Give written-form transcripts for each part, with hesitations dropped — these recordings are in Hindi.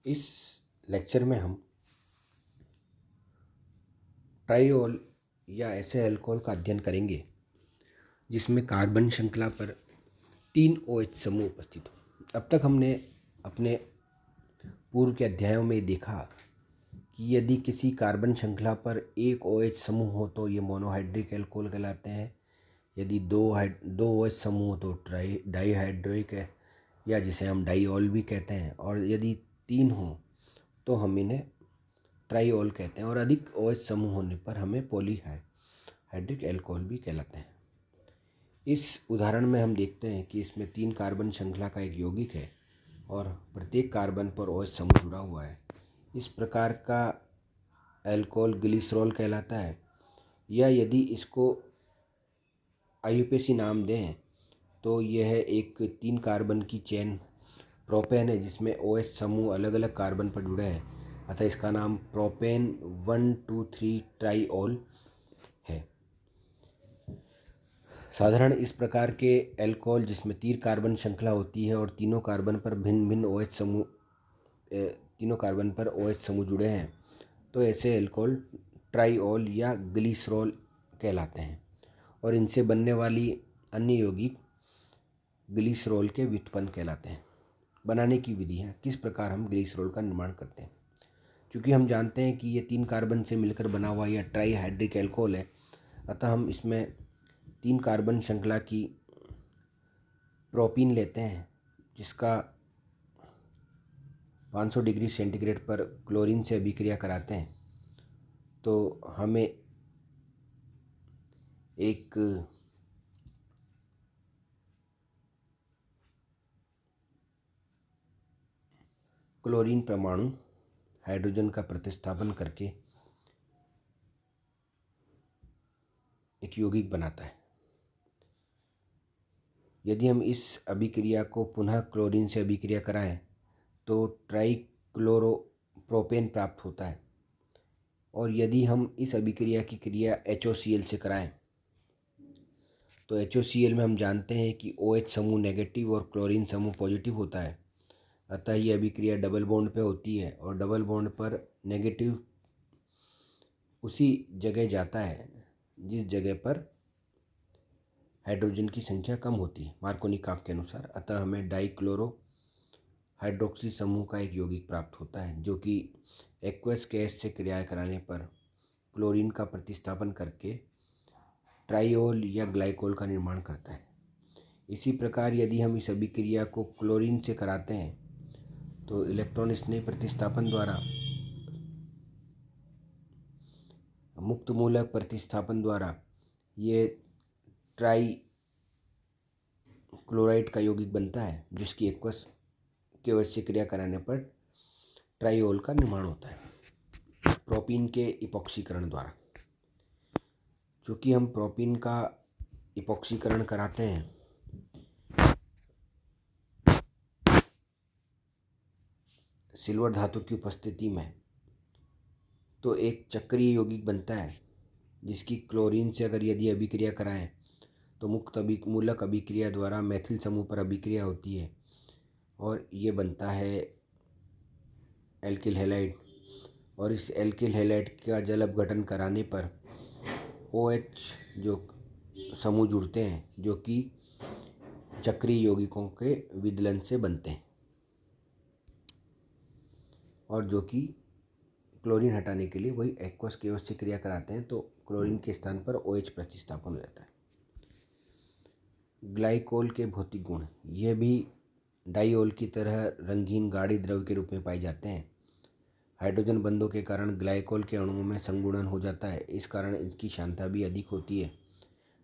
इस लेक्चर में हम ट्राइओल या ऐसे अल्कोहल का अध्ययन करेंगे जिसमें कार्बन श्रृंखला पर 3 OH समूह उपस्थित हो। अब तक हमने अपने पूर्व के अध्यायों में देखा कि यदि किसी कार्बन श्रृंखला पर एक OH समूह हो तो ये मोनोहाइड्रिक अल्कोहल कहलाते हैं। यदि दो OH समूह हो तो डाईहाइड्रिक है या जिसे हम डाईओल भी कहते हैं, और यदि 3 हो तो हम इन्हें ट्राइओल कहते हैं, और अधिक OH समूह होने पर हमें पॉलीहाइड्रिक अल्कोहल भी कहलाते हैं। इस उदाहरण में हम देखते हैं कि इसमें 3 कार्बन श्रृंखला का एक यौगिक है और प्रत्येक कार्बन पर OH समूह जुड़ा हुआ है। इस प्रकार का अल्कोहल ग्लिसरॉल कहलाता है, या यदि इसको IUPAC नाम दें तो यह एक 3 कार्बन की चेन प्रोपेन है जिसमें OH समूह अलग अलग कार्बन पर जुड़े हैं, अतः इसका नाम प्रोपेन 1,2,3 ट्राइओल है। साधारण इस प्रकार के अल्कोहल जिसमें 3 कार्बन श्रृंखला होती है और तीनों कार्बन पर OH समूह जुड़े हैं, तो ऐसे अल्कोहल ट्राइओल या ग्लिसरॉल कहलाते हैं, और इनसे बनने वाली अन्य यौगिक ग्लिसरॉल के व्युत्पन्न कहलाते हैं। बनाने की विधि है, किस प्रकार हम ग्लिसरॉल का निर्माण करते हैं। क्योंकि हम जानते हैं कि ये 3 कार्बन से मिलकर बना हुआ यह ट्राईहाइड्रिक अल्कोहल है, अतः हम इसमें 3 कार्बन श्रृंखला की प्रोपीन लेते हैं जिसका 500 डिग्री सेंटीग्रेड पर क्लोरीन से अभिक्रिया कराते हैं, तो हमें एक क्लोरीन परमाणु हाइड्रोजन का प्रतिस्थापन करके एक यौगिक बनाता है। यदि हम इस अभिक्रिया को पुनः क्लोरीन से अभिक्रिया कराएं तो ट्राइक्लोरोप्रोपेन प्राप्त होता है, और यदि हम इस अभिक्रिया की क्रिया HOCl से कराएं तो HOCl में हम जानते हैं कि OH समूह नेगेटिव और क्लोरीन समूह पॉजिटिव होता है, अतः ये अभिक्रिया डबल बॉन्ड पे होती है, और डबल बॉन्ड पर नेगेटिव उसी जगह जाता है जिस जगह पर हाइड्रोजन की संख्या कम होती है मार्कोनिकॉफ के अनुसार, अतः हमें डाईक्लोरो हाइड्रोक्सी समूह का एक यौगिक प्राप्त होता है जो कि एक्वस गैस से क्रिया कराने पर क्लोरीन का प्रतिस्थापन करके ट्राइओल या ग्लाइकोल का निर्माण करता है। इसी प्रकार यदि हम इस अभिक्रिया को क्लोरीन से कराते हैं तो इलेक्ट्रॉन स्नेह प्रतिस्थापन द्वारा मुक्त मूलक प्रतिस्थापन द्वारा ये ट्राई क्लोराइड का यौगिक बनता है जिसकी एक्वस के अवश्य क्रिया कराने पर ट्राइओल का निर्माण होता है प्रोपीन के इपॉक्सीकरण द्वारा। चूँकि हम प्रोपीन का इपॉक्सीकरण कराते हैं सिल्वर धातु की उपस्थिति में, तो एक चक्रीय यौगिक बनता है जिसकी क्लोरीन से अगर यदि अभिक्रिया कराएं तो मुक्त मूलक अभिक्रिया द्वारा मैथिल समूह पर अभिक्रिया होती है और ये बनता है एल्किल हैलाइड, और इस एल्किल हैलाइड का जल अपघटन कराने पर OH जो समूह जुड़ते हैं जो कि चक्रीय यौगिकों के विदलन से बनते हैं और जो कि क्लोरीन हटाने के लिए वही एक्वस के से क्रिया कराते हैं, तो क्लोरीन के स्थान पर OH प्रतिस्थापन हो जाता है। ग्लाइकोल के भौतिक गुण, यह भी डाईओल की तरह रंगीन गाढ़े द्रव के रूप में पाए जाते हैं। हाइड्रोजन बंधों के कारण ग्लाइकोल के अणुओं में संगुणन हो जाता है, इस कारण इसकी सांद्रता भी अधिक होती है।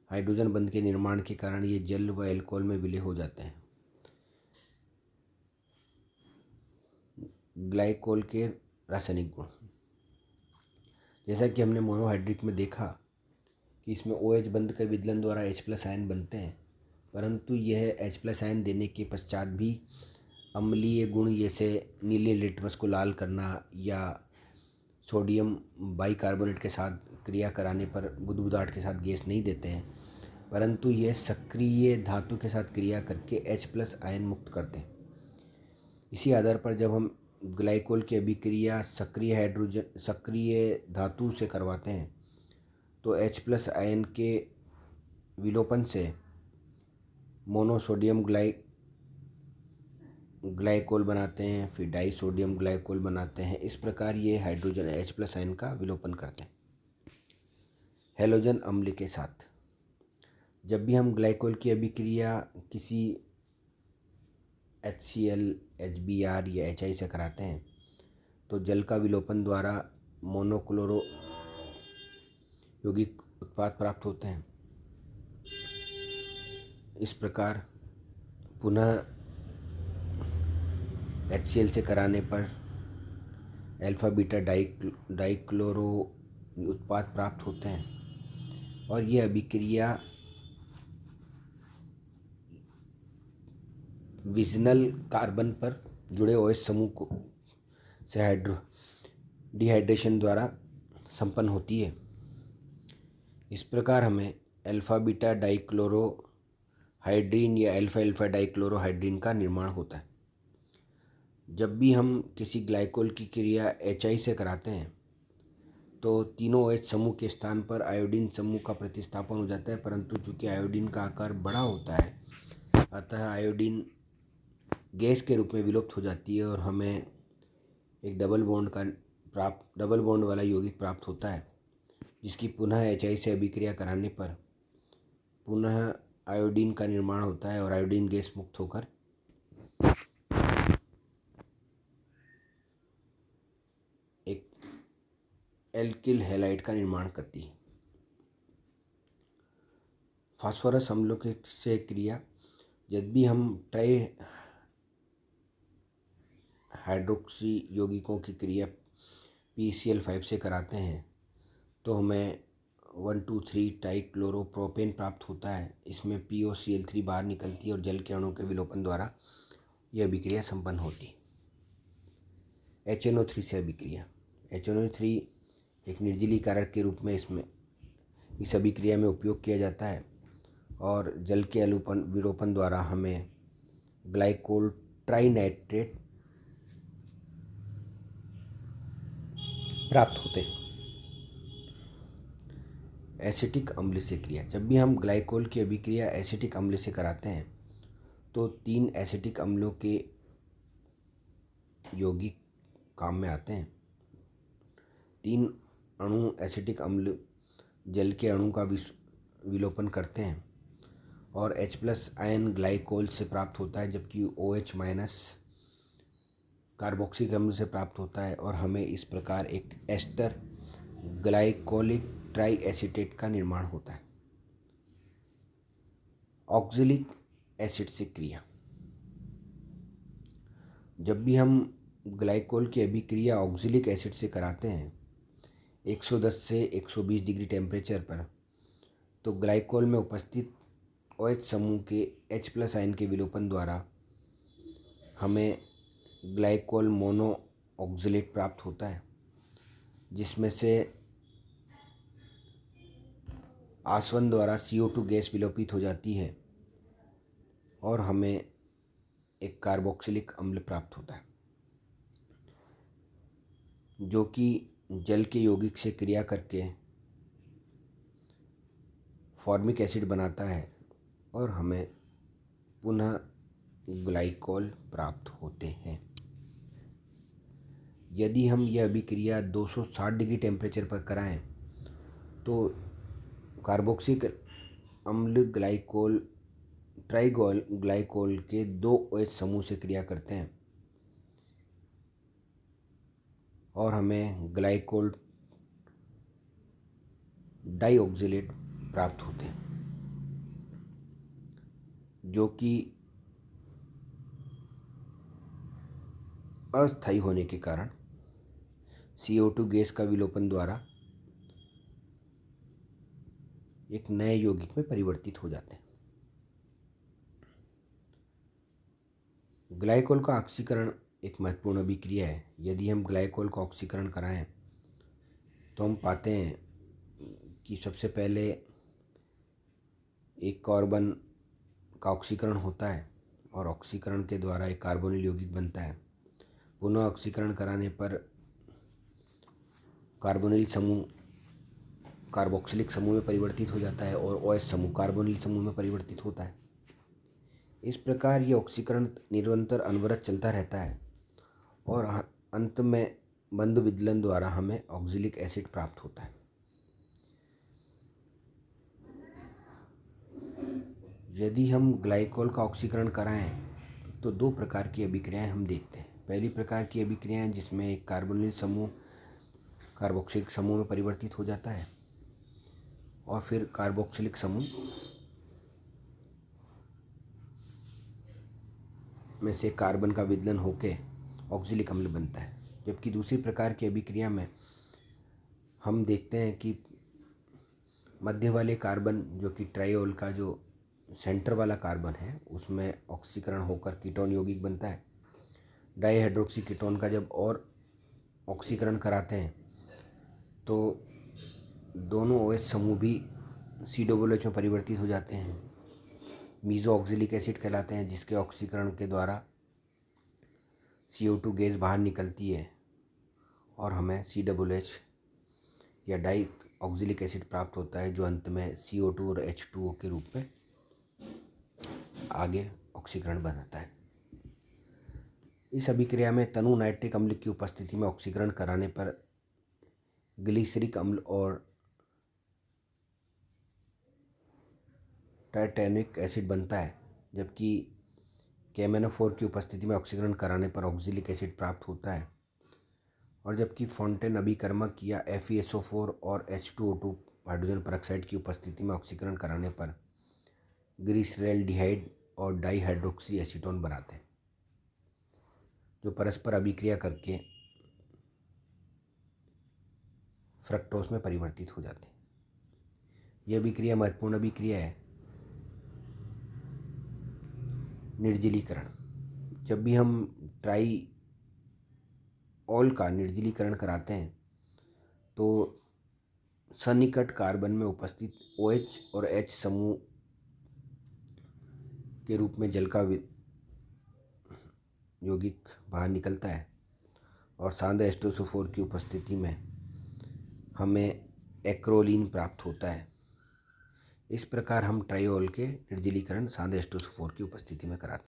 हाइड्रोजन बंध के निर्माण के कारण ये जल व अल्कोहल में विलय हो जाते हैं। ग्लाइकोल के रासायनिक गुण, जैसा कि हमने मोनोहाइड्रिक में देखा कि इसमें OH बंध के विदलन द्वारा H+ आयन बनते हैं, परंतु यह H+ आयन देने के पश्चात भी अम्लीय गुण जैसे नीले लिटमस को लाल करना या सोडियम बाइकार्बोनेट के साथ क्रिया कराने पर बुदबुदाहट के साथ गैस नहीं देते हैं, परंतु यह सक्रिय धातु के साथ क्रिया करके H+ आयन मुक्त करते हैं। इसी आधार पर जब हम ग्लाइकोल की अभिक्रिया सक्रिय धातु से करवाते हैं तो H+ आयन के विलोपन से मोनोसोडियम ग्लाइकोल बनाते हैं, फिर डाइसोडियम ग्लाइकोल बनाते हैं। इस प्रकार ये हाइड्रोजन H+ आयन का विलोपन करते हैं। हैलोजन अम्ल के साथ जब भी हम ग्लाइकोल की अभिक्रिया किसी HCl, HBr या HI से कराते हैं तो जल का विलोपन द्वारा मोनोक्लोरो यौगिक उत्पाद प्राप्त होते हैं। इस प्रकार पुनः HCl से कराने पर अल्फा बीटा डाइक्लोरो उत्पाद प्राप्त होते हैं और यह अभिक्रिया विजनल कार्बन पर जुड़े OH समूह को से डिहाइड्रेशन द्वारा संपन्न होती है। इस प्रकार हमें अल्फा बीटा डाइक्लोरो हाइड्रीन या अल्फा अल्फा डाइक्लोरो हाइड्रीन का निर्माण होता है। जब भी हम किसी ग्लाइकोल की क्रिया HI से कराते हैं तो तीनों OH समूह के स्थान पर आयोडीन समूह का प्रतिस्थापन हो जाता है, परंतु चूँकि आयोडीन का आकार बड़ा होता है अतः आयोडीन गैस के रूप में विलुप्त हो जाती है और हमें एक डबल बॉन्ड वाला यौगिक प्राप्त होता है, जिसकी पुनः HI से अभिक्रिया कराने पर पुनः आयोडीन का निर्माण होता है और आयोडीन गैस मुक्त होकर एक एल्किल हैलाइड का निर्माण करती है। फास्फोरस अम्लों से क्रिया जब भी हम ट्राई हाइड्रोक्सी यौगिकों की क्रिया PCl5 से कराते हैं तो हमें 1,2,3 टाइक्लोरोप्रोपेन प्राप्त होता है। इसमें POCl3 बाहर निकलती है और जल के अणु के विलोपन द्वारा यह अभिक्रिया संपन्न होती है। HNO3 से अभिक्रिया HNO3 एक निर्जलीय कारक के रूप में इस अभिक्रिया में उपयोग किया जाता है और जल के विलोपन द्वारा हमें ग्लाइकोल ट्राइनाइट्रेट प्राप्त होते हैं। एसिटिक अम्ल से क्रिया जब भी हम ग्लाइकोल की अभिक्रिया एसिटिक अम्ल से कराते हैं तो 3 एसिटिक अम्लों के यौगिक काम में आते हैं। 3 अणु एसिटिक अम्ल जल के अणु का विलोपन करते हैं और H+ आयन ग्लाइकोल से प्राप्त होता है, जबकि OH- कार्बोक्सिलिक अम्ल से प्राप्त होता है और हमें इस प्रकार एक एस्टर ग्लाइकोलिक ट्राई एसीटेट का निर्माण होता है। ऑक्जेलिक एसिड से क्रिया जब भी हम ग्लाइकोल की अभिक्रिया ऑक्जेलिक एसिड से कराते हैं 110 से 120 डिग्री टेम्परेचर पर तो ग्लाइकोल में उपस्थित OH समूह के H+ आयन के विलोपन द्वारा हमें ग्लाइकोल मोनो ऑक्जेलेट प्राप्त होता है, जिसमें से आसवन द्वारा CO2 गैस विलोपित हो जाती है और हमें एक कार्बोक्सिलिक अम्ल प्राप्त होता है, जो कि जल के यौगिक से क्रिया करके फॉर्मिक एसिड बनाता है और हमें पुनः ग्लाइकोल प्राप्त होते हैं। यदि हम यह अभिक्रिया 260 डिग्री टेम्परेचर पर कराएं तो कार्बोक्सिलिक अम्ल ग्लाइकोल ग्लाइकोल के 2 OH समूह से क्रिया करते हैं और हमें ग्लाइकोल डाइऑक्जेलेट प्राप्त होते हैं, जो कि अस्थायी होने के कारण CO2 गैस का विलोपन द्वारा एक नए यौगिक में परिवर्तित हो जाते हैं। ग्लाइकोल का ऑक्सीकरण एक महत्वपूर्ण अभिक्रिया है। यदि हम ग्लाइकोल का ऑक्सीकरण कराएं तो हम पाते हैं कि सबसे पहले एक कार्बन का ऑक्सीकरण होता है और ऑक्सीकरण के द्वारा एक कार्बोनिल यौगिक बनता है। पुनः ऑक्सीकरण कराने पर कार्बोनिल समूह कार्बोक्सिलिक समूह में परिवर्तित हो जाता है और OH समूह कार्बोनिल समूह में परिवर्तित होता है। इस प्रकार ये ऑक्सीकरण निरंतर अनवरत चलता रहता है और अंत में बंद विदलन द्वारा हमें ऑक्जेलिक एसिड प्राप्त होता है। यदि हम ग्लाइकोल का ऑक्सीकरण कराएं तो दो प्रकार की अभिक्रियाएं हम देखते हैं। पहली प्रकार की अभिक्रियाएं जिसमें एक कार्बोनिल समूह कार्बोक्सिलिक समूह में परिवर्तित हो जाता है और फिर कार्बोक्सिलिक समूह में से कार्बन का विदलन होकर ऑक्जेलिक अम्ल बनता है। जबकि दूसरी प्रकार की अभिक्रिया में हम देखते हैं कि मध्य वाले कार्बन जो कि ट्राइओल का जो सेंटर वाला कार्बन है उसमें ऑक्सीकरण होकर कीटोन यौगिक बनता है। डाईहाइड्रोक्सी कीटोन का जब और ऑक्सीकरण कराते हैं तो दोनों OH समूह भी COOH में परिवर्तित हो जाते हैं, मीज़ो ऑक्जेलिक एसिड कहलाते हैं, जिसके ऑक्सीकरण के द्वारा CO2 गैस बाहर निकलती है और हमें COOH या डाई ऑक्जेलिक एसिड प्राप्त होता है, जो अंत में CO2 और H2O के रूप में आगे ऑक्सीकरण बनाता है। इस अभिक्रिया में तनु नाइट्रिक अम्ल की उपस्थिति में ऑक्सीकरण कराने पर ग्लिसरिक अम्ल और टाइटैनिक एसिड बनता है, जबकि KMnO4 की उपस्थिति में ऑक्सीकरण कराने पर ऑक्जेलिक एसिड प्राप्त होता है। और जबकि फोंटेन अभिकर्मक या FeSO4 और H2O2 हाइड्रोजन परऑक्साइड की उपस्थिति में ऑक्सीकरण कराने पर ग्लिसरैल्डिहाइड और डाईहाइड्रोक्सी एसीटोन बनाते हैं, जो परस्पर अभिक्रिया करके फ्रक्टोज में परिवर्तित हो जाते हैं। यह अभिक्रिया महत्वपूर्ण अभिक्रिया है। निर्जलीकरण, जब भी हम ट्राइओल का निर्जलीकरण कराते हैं तो सन्निकट कार्बन में उपस्थित OH और H समूह के रूप में जल का यौगिक बाहर निकलता है और सांद्र H2SO4 की उपस्थिति में हमें एक्रोलीन प्राप्त होता है। इस प्रकार हम ट्राइओल के निर्जलीकरण सांद्र H2SO4 की उपस्थिति में कराते हैं।